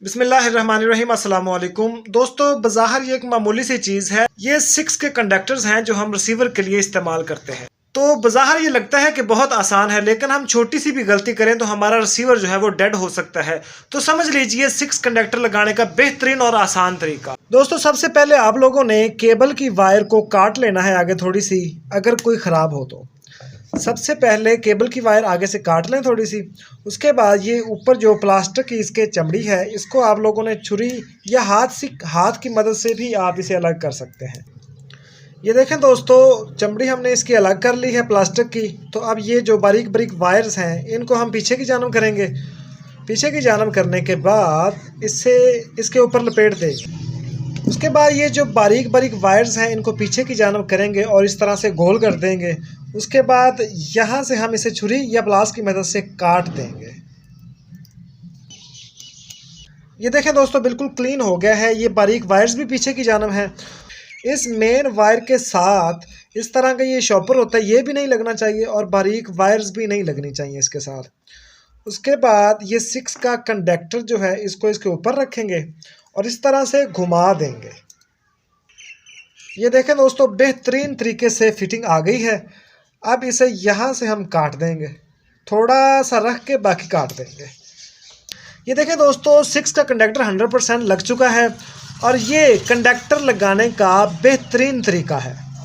बिस्मिल्लाहिर्रहमानिर्रहीम अस्सलाम वालेकुम दोस्तों, बज़ाहिर ये एक मामूली सी चीज़ है। ये 6 के कंडक्टर्स हैं जो हम रिसीवर के लिए इस्तेमाल करते हैं। तो बज़ाहिर ये लगता है कि बहुत आसान है, लेकिन हम छोटी सी भी गलती करें तो हमारा रिसीवर जो है वो डेड हो सकता है। तो समझ लीजिए 6 कंडक्टर लगाने का बेहतरीन और आसान तरीका। दोस्तों, सबसे पहले आप लोगों ने केबल की वायर को काट लेना है आगे थोड़ी सी, अगर कोई ख़राब हो तो। सबसे पहले केबल की वायर आगे से काट लें थोड़ी सी। उसके बाद ये ऊपर जो प्लास्टिक की इसके चमड़ी है, इसको आप लोगों ने छुरी या हाथ की मदद से भी आप इसे अलग कर सकते हैं। ये देखें दोस्तों, चमड़ी हमने इसकी अलग कर ली है प्लास्टिक की। तो अब ये जो बारीक बारीक वायर्स हैं, इनको हम पीछे की जानब करेंगे। पीछे की जानब करने के बाद इसके ऊपर लपेट देंगे। उसके बाद ये जो बारीक बारीक वायर्स हैं, इनको पीछे की जानब करेंगे और इस तरह से गोल कर देंगे। उसके बाद यहाँ से हम इसे छुरी या प्लास की मदद से काट देंगे। ये देखें दोस्तों, बिल्कुल क्लीन हो गया है। ये बारीक वायर्स भी पीछे की जानब हैं। इस मेन वायर के साथ इस तरह का ये शॉपर होता है, ये भी नहीं लगना चाहिए और बारीक वायर्स भी नहीं लगनी चाहिए इसके साथ। उसके बाद ये 6 का कंडक्टर जो है, इसको इसके ऊपर रखेंगे और इस तरह से घुमा देंगे। ये देखें दोस्तों, बेहतरीन तरीके से फिटिंग आ गई है। अब इसे यहाँ से हम काट देंगे, थोड़ा सा रख के बाकी काट देंगे। ये देखें दोस्तों, 6 का कंडक्टर 100% लग चुका है और ये कंडक्टर लगाने का बेहतरीन तरीका है।